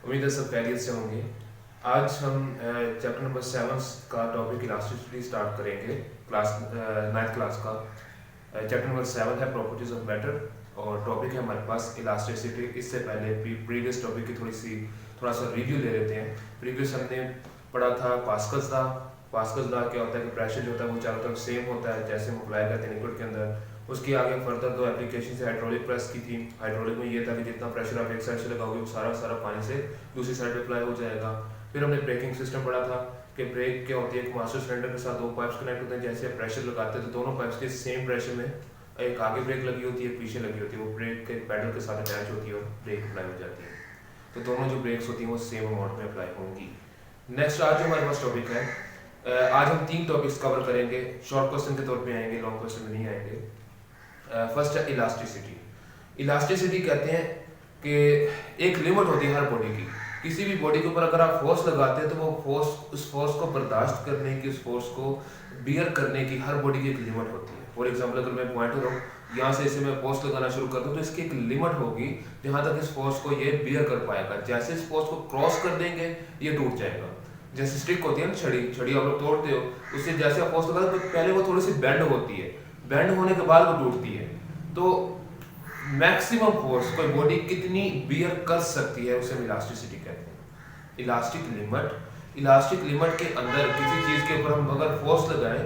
उम्मीद है सब खैरियत से होंगे। आज हम चैप्टर नंबर 7 का टॉपिक इलास्टिसिटी स्टार्ट करेंगे। क्लास 9th क्लास का चैप्टर नंबर 7 है प्रॉपर्टीज ऑफ मैटर और टॉपिक है हमारे पास इलास्टिसिटी। इससे पहले प्रीवियस टॉपिक की थोड़ा सा रिव्यू ले लेते हैं। प्रीवियस हमने पढ़ा था पास्कल्स लॉ। पास्कल्स लॉ क्या होता है कि प्रेशर जो होता है वो चारों तरफ सेम होता है जैसे हम अप्लाई करते हैं लिक्विड के अंदर। उसके आगे फर्दर दो एप्लीकेशन से हाइड्रोलिक प्रेस की थी। हाइड्रोलिक में ये था कि जितना प्रेशर आप एक साइड से लगाओगे वो सारा पानी से दूसरी साइड पे अप्लाई हो जाएगा। फिर हमने ब्रेकिंग सिस्टम पढ़ा था कि ब्रेक क्या होती है, एक मास्टर सिलेंडर के साथ दो पाइप्स कनेक्ट होते हैं। जैसे प्रेशर लगाते हैं तो दोनों पाइप्स के सेम प्रेशर में एक आगे ब्रेक लगी होती है, पीछे लगी होती है। वो ब्रेक के पैडल के साथ अटैच होती है और ब्रेक अप्लाई हो जाती है। तो दोनों जो ब्रेक्स होती हैं वो सेम अमाउंट में अप्लाई होंगी। नेक्स्ट आज जो हमारे पास टॉपिक है, आज हम 3 टॉपिक्स कवर करेंगे। शॉर्ट क्वेश्चन के तौर पे आएंगे, लॉन्ग क्वेश्चन में नहीं आएंगे। फर्स्ट है इलास्टिसिटी। इलास्टिसिटी कहते हैं कि एक लिमिट होती है हर बॉडी की। किसी भी बॉडी के ऊपर अगर आप फोर्स लगाते हैं तो वो फोर्स, उस फोर्स को बर्दाश्त करने की, उस फोर्स को बियर करने की हर बॉडी की एक लिमिट होती है। फॉर एग्जांपल अगर मैं पॉइंटर हूँ, यहाँ से इसे मैं फोर्स लगाना शुरू कर दूँ तो इसकी एक लिमिट होगी जहाँ तक इस फोर्स को ये बियर कर पाएगा। जैसे इस फोर्स को क्रॉस कर देंगे ये टूट जाएगा। जैसे स्टिक होती है ना, छड़ी आप लोग तोड़ते हो, उससे जैसे आप फोर्स लगाते हो तो पहले वो थोड़ी सी बेंड होती है, बेंड होने के बाद वो टूटती है। तो मैक्सिमम फोर्स कोई बॉडी कितनी बियर कर सकती है उसे हम इलास्टिसिटी कहते हैं। इलास्टिक लिमिट के अंदर किसी चीज के ऊपर हम अगर फोर्स लगाएं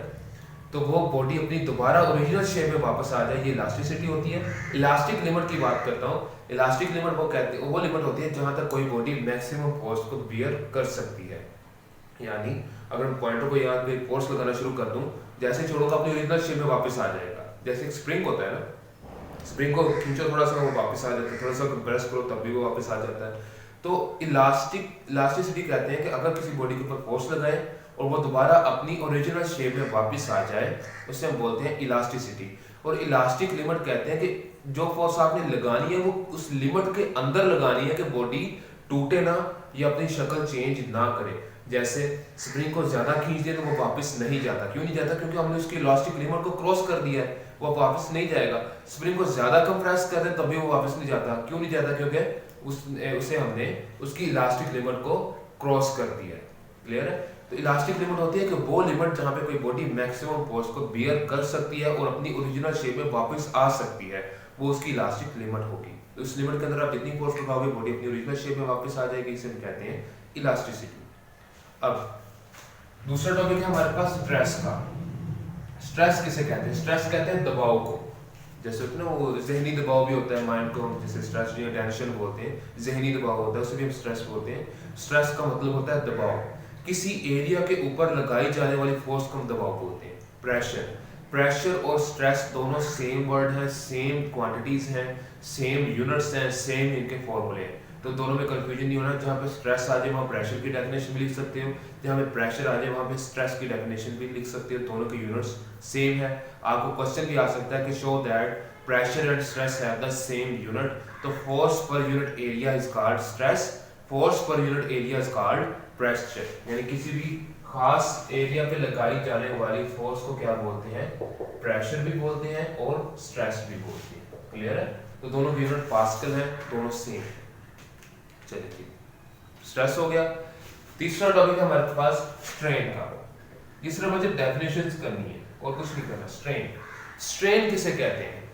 तो वो बॉडी अपनी दोबारा ओरिजिनल शेप में वापस आ जाए, ये इलास्टिसिटी होती है। इलास्टिक लिमिट की बात करता हूँ। इलास्टिक लिमिट वो लिमिट होती है जहां तक कोई बॉडी मैक्सिमम फोर्स को बियर कर सकती है। यानी अगर मैं पॉइंटर को यहाँ पे फोर्स लगाना शुरू कर दूं, जैसे छोड़ूंगा अपनी ओरिजिनल शेप में वापस आ जाएगा। जैसे एक स्प्रिंग होता है ना, स्प्रिंग को खींचो थोड़ा सा वो वापस आ जाता है, थोड़ा सा कंप्रेस करो तब भी वो वापस आ जाता है। तो इलास्टिसिटी कहते हैं कि अगर किसी बॉडी के ऊपर फोर्स लगाए और वो दोबारा अपनी ओरिजिनल शेप में वापस आ जाए उसे हम बोलते हैं इलास्टिसिटी। और इलास्टिक लिमिट कहते हैं कि जो फोर्स आपने लगानी है वो उस लिमिट के अंदर लगानी है कि बॉडी टूटे ना या अपनी शक्ल चेंज ना करे। जैसे स्प्रिंग को ज्यादा खींच दिया तो वो वापस नहीं जाता। क्यों नहीं जाता? क्योंकि हमने उसकी इलास्टिक लिमिट को क्रॉस कर दिया है, वो वापस नहीं जाएगा। स्प्रिंग को ज्यादा कंप्रेस कर दे तभी वो वापस नहीं जाता। क्यों नहीं जाता? क्योंकि उसे हमने उसकी इलास्टिक लिमिट को क्रॉस कर दिया है। क्लियर है? तो इलास्टिक लिमिट होती है कि वो लिमिट जहां पे कोई बॉडी मैक्सिमम फोर्स को बियर कर सकती है और अपनी ओरिजिनल शेप में वापस आ सकती है, वो उसकी इलास्टिक लिमिट होगी। तो इस लिमिट के अंदर आप जितनी फोर्स लगाओगे बॉडी अपनी ओरिजिनल शेप में वापस आ जाएगी। इसे हम कहते हैं इलास्टिसिटी। अब दूसरा टॉपिक है हमारे पास स्ट्रेस का। स्ट्रेस किसे कहते हैं? स्ट्रेस कहते हैं दबाव को। जैसे ना वो जहनी दबाव भी होता है, माइंड को हम जैसे स्ट्रेस या टेंशन बोलते हैं, जहनी दबाव होता है उसे भी हम स्ट्रेस बोलते हैं। स्ट्रेस का मतलब होता है दबाव। किसी एरिया के ऊपर लगाई जाने वाली फोर्स को हम दबाव बोलते हैं। प्रेशर और स्ट्रेस दोनों सेम वर्ड है, सेम क्वांटिटीज हैं, सेम यूनिट्स हैं, सेम इनके फॉर्मूले हैं। तो दोनों में कंफ्यूजन नहीं होना। जहाँ पे स्ट्रेस आ जाए वहाँ प्रेशर की डेफिनेशन भी लिख सकते हो, जहाँ पे प्रेशर आ जाए वहाँ पे स्ट्रेस की डेफिनेशन भी लिख सकते हो। दोनों के यूनिट्स सेम है। आपको क्वेश्चन भी आ सकता है कि show that pressure and stress have the same unit. तो force per unit area is called stress, force per unit area is called pressure. यानी किसी भी खास एरिया पे लगाई जाने वाली फोर्स को क्या बोलते हैं? प्रेशर भी बोलते हैं और स्ट्रेस भी बोलते हैं। क्लियर है? तो दोनों के यूनिट पास्कल हैं, दोनों सेम है। चलिए ठीक, स्ट्रेस हो गया। तीसरा टॉपिक है हमारे पास स्ट्रेन का। तीसरा मुझे डेफिनेशंस करनी है और कुछ नहीं करना। स्ट्रेन किसे कहते हैं?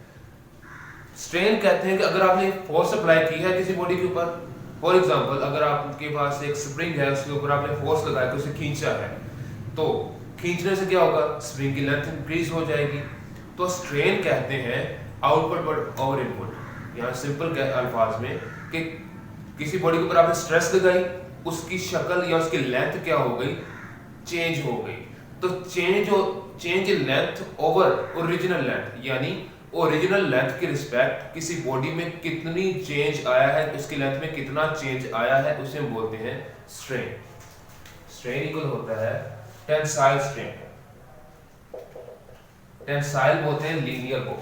स्ट्रेन कहते हैं कि अगर आपने फोर्स अप्लाई की है किसी बॉडी के ऊपर, फॉर एग्जांपल अगर आपके पास एक स्प्रिंग है, उसके ऊपर आपने फोर्स लगाया तो उसे खींचा है, तो खींचने से क्या होगा? स्प्रिंग की लेंथ इंक्रीज हो जाएगी। तो स्ट्रेन कहते हैं आउटपुट बट ओवर इनपुट। यहाँ सिंपल अल्फाज में कि किसी बॉडी के ऊपर आपने स्ट्रेस लगाई, उसकी शक्ल या उसकी लेंथ क्या हो गई? चेंज हो गई। तो change in length over original length, यानी ओरिजिनल लेंथ के रिस्पेक्ट किसी बॉडी में कितनी चेंज आया है, उसकी लेंथ में कितना चेंज आया है, उसे हम बोलते हैं स्ट्रेन। स्ट्रेन इक्वल होता है टेंसाइल स्ट्रेन। टेंसाइल बोलते हैं लीनियर को,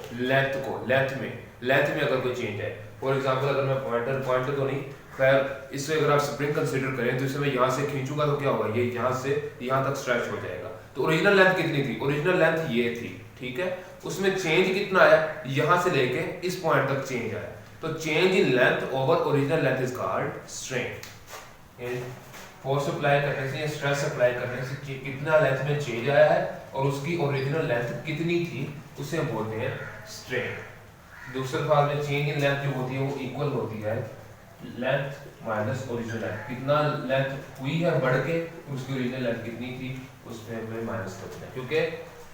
लेंथ में अगर कोई चेंज है। फॉर एग्जांपल अगर मैं पॉइंटर तो नहीं, खैर इससे अगर आप स्प्रिंग कंसीडर करें तो इसे मैं यहाँ से खींचूंगा तो क्या होगा? ये यहाँ से यहाँ तक स्ट्रेच हो जाएगा। तो ओरिजिनल लेंथ कितनी थी? ओरिजिनल लेंथ ये थी, ठीक है। उसमें चेंज कितना आया? यहाँ से लेके इस पॉइंट तक चेंज आया। तो change in length over original length is called strain. Force apply करने से या स्ट्रेस अप्लाई करने से कितना लेंथ में चेंज आया है और उसकी ओरिजिनल लेंथ कितनी थी, उसे हम बोलते हैं स्ट्रेन। दूसरे अल्फाज में चेंज इन लेंथ जो होती है वो इक्वल होती है लेंथ माइनस ओरिजिनल लेंथ। कितना लेंथ हुई है बढ़ के, उसकी ओरिजिनल लेंथ कितनी थी उसमें हमें माइनस करना है, क्योंकि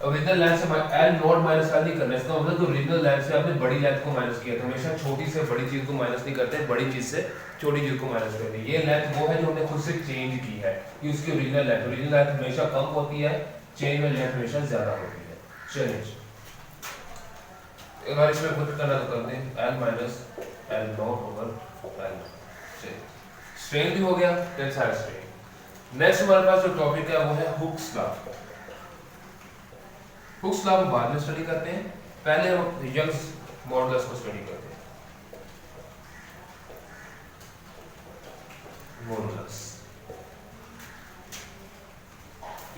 ओरिजिनल लेंथ से एल नॉट माइनस एल नहीं करना है। इसका मतलब कि ओरिजिनल लेंथ से आपने बड़ी लेंथ को माइनस किया, तो हमेशा छोटी से बड़ी चीज को माइनस नहीं करते, बड़ी चीज से छोटी चीज को माइनस करते हैं। ये लेंथ वो है जो हमने खुद से चेंज की है, ये उसकी ओरिजिनल लेंथ हमेशा कम होती है, चेंज में लेंथ हमेशा ज्यादा होती है। चलिए अगर इसमें पुट करना तो कर दें L minus L not over L. Strain भी हो गया, टेंसाइल स्ट्रेन। नेक्स्ट हमारे पास जो टॉपिक है वो है हुक्स लॉ। हुक्स लॉ को बाद में स्टडी करते हैं, पहले हम यंग्स मॉडुलस को स्टडी करते हैं। मॉडुलस,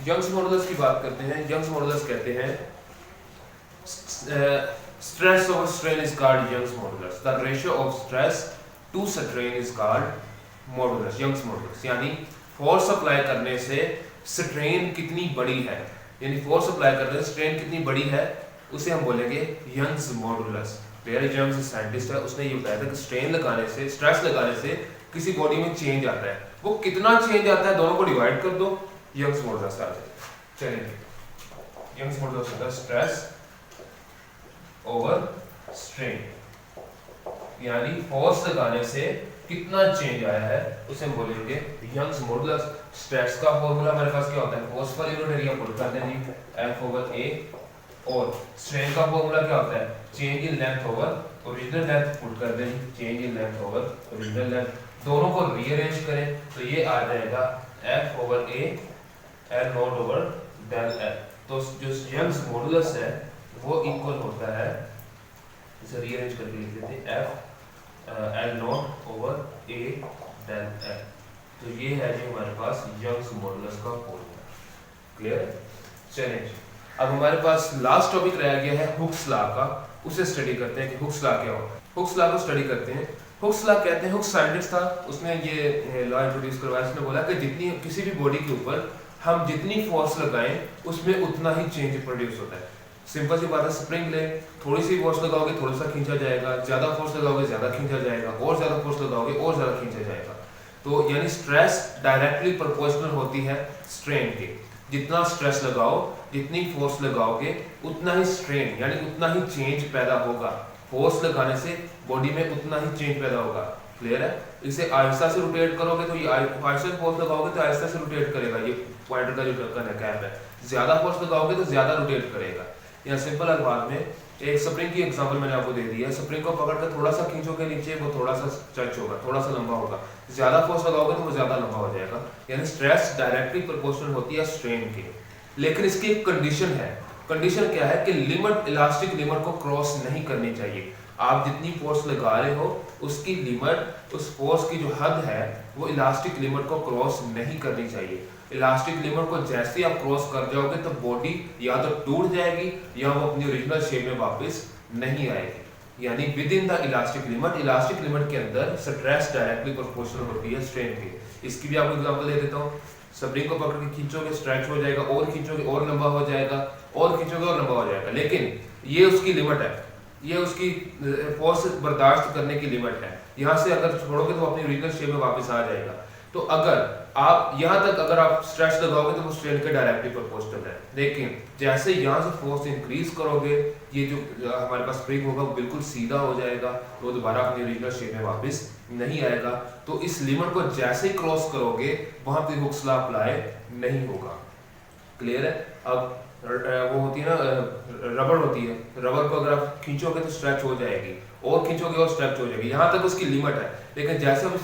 यंग्स मॉडुलस की बात करते हैं। यंग्स मॉडुलस कहते हैं stress over strain is called Young's modulus. The ratio of stress to strain is called modulus, Young's modulus। यानी फोर्स अप्लाई करने से स्ट्रेन कितनी बड़ी है, यानी फोर्स अप्लाई करने से स्ट्रेन कितनी बड़ी है, उसे हम बोलेंगे Young's modulus. Very Young's scientist है, उसने ये बताया था कि स्ट्रेन लगाने से, स्ट्रेस लगाने से किसी बॉडी में चेंज आता है, वो कितना चेंज आता है दोनों को डिवाइड कर दो, यंग्स मॉडुलस आ जाए। चलिए यंग्स मॉडुलस होता है स्ट्रेस ओवर स्ट्रेन, यानी फोर्स लगाने से कितना चेंज आया है उसे हम बोलेंगे यंग्स मॉडुलस। स्ट्रेस का फॉर्मूला हमारे पास क्या होता है, force per unit area put कर दें जी, F ओवर A, और स्ट्रेन का फॉर्मूला क्या होता है, change in length over original length put कर दें, change in length over original length. दोनों को रीअरेंज करें तो ये आ जाएगा F over A L not over del L। तो जो यंग्स मॉडुलस है वो इक्वल होता है, इसे रीअरेंज करके लिख देते हैं F L not over A del L। तो ये है जो हमारे पास यंग्स मॉडुलस का फॉर्मूला। क्लियर? चलिए अब हमारे पास लास्ट टॉपिक रह गया है हुक्स लॉ का, उसे स्टडी करते हैं कि हुक्स लॉ क्या होता है। हुक्स लॉ को स्टडी करते हैं। हुक्स लॉ कहते हैं, हुक्स साइंटिस्ट था, उसने ये लॉ इंट्रोड्यूस करवाया। उसने बोला कि जितनी किसी भी बॉडी के ऊपर हम जितनी फोर्स लगाएं उसमें उतना ही चेंज प्रोड्यूस होता है। सिंपल सी बात है, स्प्रिंग ले, थोड़ी सी फोर्स लगाओगे थोड़ा सा खींचा जाएगा, ज्यादा फोर्स लगाओगे ज्यादा खींचा जाएगा, और ज्यादा फोर्स लगाओगे और ज्यादा खींचा जाएगा। तो यानी स्ट्रेस डायरेक्टली प्रोपोर्शनल होती है स्ट्रेन के। जितना स्ट्रेस लगाओ, जितनी फोर्स लगाओगे उतना ही स्ट्रेन यानी उतना ही चेंज पैदा होगा। फोर्स लगाने से बॉडी में उतना ही चेंज पैदा होगा। क्लियर है? इसे आहिस्ता से रोटेट करोगे तो ये आहिस्ता से फोर्स लगाओगे तो आहिस्ता से रोटेट करेगा। ये पॉइंटर का जो ढक्कन है, कैप है, ज्यादा फोर्स लगाओगे तो ज्यादा रोटेट करेगा। या सिंपल अल्फाज में एक स्प्रिंग की एग्जांपल मैंने आपको दे दी है। स्प्रिंग को पकड़कर थोड़ा सा खींचोगे नीचे, वो थोड़ा सा स्ट्रेच होगा, थोड़ा सा लंबा होगा। ज्यादा फोर्स लगाओगे तो वो ज्यादा लंबा हो जाएगा। यानी स्ट्रेस डायरेक्टली प्रोपोर्शनल होती है स्ट्रेन के। लेकिन इसकी एक कंडीशन है। कंडीशन क्या है कि लिमिट, इलास्टिक लिमिट को क्रॉस नहीं करनी चाहिए। आप जितनी फोर्स लगा रहे हो उसकी लिमिट, उस फोर्स की जो हद है वो इलास्टिक लिमिट को क्रॉस नहीं करनी चाहिए। इलास्टिक लिमिट को जैसे ही आप क्रॉस कर जाओगे तो बॉडी या तो टूट जाएगी या वो अपनी ओरिजिनल शेप में वापस नहीं आएगी। यानी with in the elastic limit, elastic limit के अंदर स्ट्रेस डायरेक्टली प्रोपोर्शनल होती है स्ट्रेन के। इसकी भी आपको एग्जांपल दे देता हूँ। स्प्रिंग को पकड़ के खींचोगे स्ट्रेच हो जाएगा, और खींचोगे और लंबा हो जाएगा, और खींचोगे और लंबा हो जाएगा। लेकिन ये उसकी लिमिट है, ये उसकी फोर्स बर्दाश्त करने की लिमिट है। यहाँ से अगर छोड़ोगे तो अपनी ओरिजिनल शेप में वापस आ जाएगा। तो अगर आप यहाँ तक अगर आप स्ट्रेच लगाओगे तो वो स्ट्रेन के डायरेक्टली प्रोपोर्शनल है। लेकिन जैसे यहाँ से फोर्स इंक्रीज करोगे, ये जो हमारे पास स्प्रिंग होगा वो बिल्कुल सीधा हो जाएगा, तो दोबारा अपनी ओरिजिनल शेप में वापस नहीं आएगा। तो इस लिमिट को जैसे ही क्रॉस करोगे वहां पे हुक्स लॉ अप्लाई नहीं होगा। क्लियर है? अब वो होती है ना, रबड़ होती है, रबड़ को अगर आप खींचोगे तो स्ट्रेच हो जाएगी, और खींचोगे और स्ट्रेच हो जाएगी। यहाँ तक उसकी लिमिट है। लेकिन जैसे आप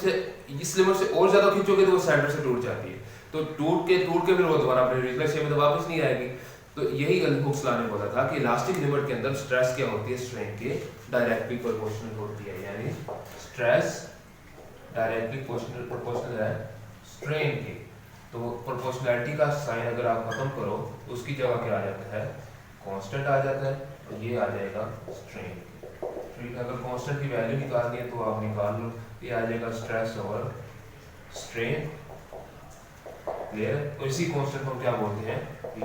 इस लिमिट से और ज्यादा खींचोगे तो वो सेंटर से टूट जाती है। तो टूट के फिर वो दोबारा अपने ओरिजिनल शेप में तो वापस नहीं आएगी। तो यही हुक्स लॉ ने बोला था कि इलास्टिक लिमिट के अंदर स्ट्रेस क्या होती है, स्ट्रेन के डायरेक्टली प्रोपोर्शनल होती है। यानी स्ट्रेस डायरेक्टली प्रोपोर्शनल है स्ट्रेन के। तो प्रोपोर्शनैलिटी का साइन अगर आप खत्म करो तो उसकी जगह क्या आ जाता है, कांस्टेंट आ जाता है, तो ये आ जाएगा स्ट्रेन। ठीक है, अगर कांस्टेंट की वैल्यू निकालनी है तो आप निकाल लो, ये आ जाएगा स्ट्रेस ओवर स्ट्रेन, क्लियर है। तो इसी कांस्टेंट को हम क्या बोलते हैं,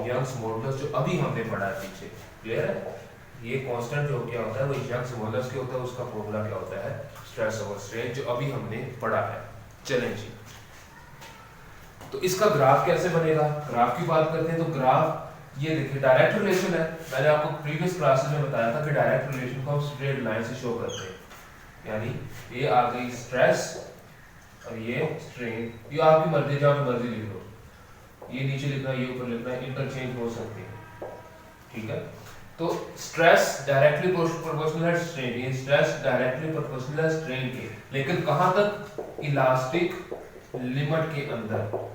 यंग्स मॉडुलस, जो अभी हमने पढ़ा है पीछे, क्लियर है। ये कांस्टेंट जो क्या होता है वो यंग्स मॉडुलस के होता है, उसका फॉर्मूला क्या होता है, स्ट्रेस ओवर स्ट्रेन, जो अभी हमने पढ़ा है। चलें जी, तो इसका ग्राफ कैसे बनेगा, ग्राफ की बात करते हैं। तो ग्राफ ये देखिए डायरेक्ट रिलेशन है, मैंने आपको प्रीवियस क्लासेस में बताया था कि डायरेक्ट रिलेशन को हम स्ट्रेट लाइन से शो करते हैं, यानी ये आ गई स्ट्रेस और ये स्ट्रेन, ये आपकी मर्जी, जहाँ मर्जी लिख लो, ये नीचे लिखना ये ऊपर लिखना, इंटरचेंज हो सकते हैं, ठीक है। तो स्ट्रेस डायरेक्टली प्रोपोर्शनल है स्ट्रेन, ये स्ट्रेस डायरेक्टली प्रोपोर्शनल है स्ट्रेन के, लेकिन कहां तक, इलास्टिक लिमिट के अंदर,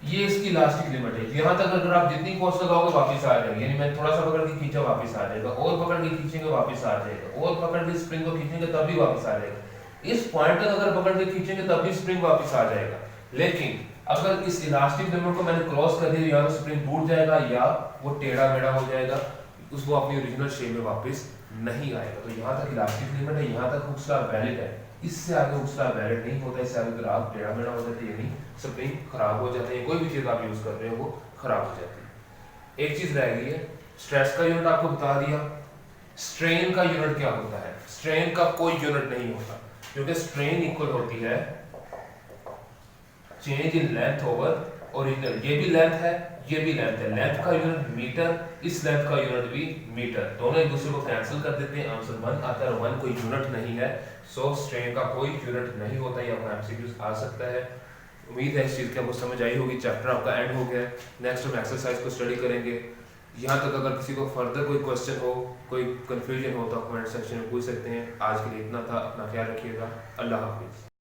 ये इसकी इलास्टिक लिमिट है। यहां तक अगर आप जितनी फोर्स लगाओगे वापस आ जाएगी, यानी मैं थोड़ा सा पकड़ के खींचा वापस आ जाएगा, और पकड़ के खींचेंगे वापस आ जाएगा, और पकड़ के स्प्रिंग को खींचेंगे तब भी वापस आ जाएगा, इस पॉइंट तक अगर पकड़ के खींचेंगे तब भी स्प्रिंग वापस आ जाएगा। लेकिन अगर इस इलास्टिक लिमिट को मैंने क्रॉस कर दिया, या तो स्प्रिंग टूट जाएगा या वो टेढ़ा मेढ़ा हो जाएगा, उसको अपनी ओरिजिनल शेप में वापस नहीं आएगा। तो यहाँ तक इलास्टिक लिमिट है, यहाँ तक हुक स्टार वैलिड है, इससे आगे हुक स्टार वैलिड नहीं होता, इससे आगे ग्राफ टेढ़ा मेढ़ा हो जाता है, यानी स्प्रिंग खराब हो जाते हैं, कोई भी चीज आप यूज कर रहे हो वो खराब हो जाती है। एक चीज रह गई है, स्ट्रेस का यूनिट आपको बता दिया, स्ट्रेन का यूनिट क्या होता है, स्ट्रेन का कोई यूनिट नहीं होता, क्योंकि स्ट्रेन इक्वल होती है change in length over original, ये भी लेंथ है ये भी लेंथ है, लेंथ का यूनिट मीटर, इस लेंथ का यूनिट भी मीटर, दोनों एक दूसरे को कैंसिल कर देते हैं, आंसर 1 आता है, 1 कोई यूनिट नहीं है। सो स्ट्रेन का कोई यूनिट नहीं होता, ये आपका एमसीक्यूज आ सकता है। उम्मीद है इस चीज़ की आपको समझ आई होगी, चैप्टर आपका एंड हो गया। नेक्स्ट हम एक्सरसाइज को स्टडी करेंगे। यहाँ तक अगर किसी को फर्दर कोई क्वेश्चन हो, कोई कंफ्यूजन हो तो कमेंट सेक्शन में पूछ सकते हैं। आज के लिए इतना था, अपना ख्याल रखिएगा, अल्लाह हाफिज़।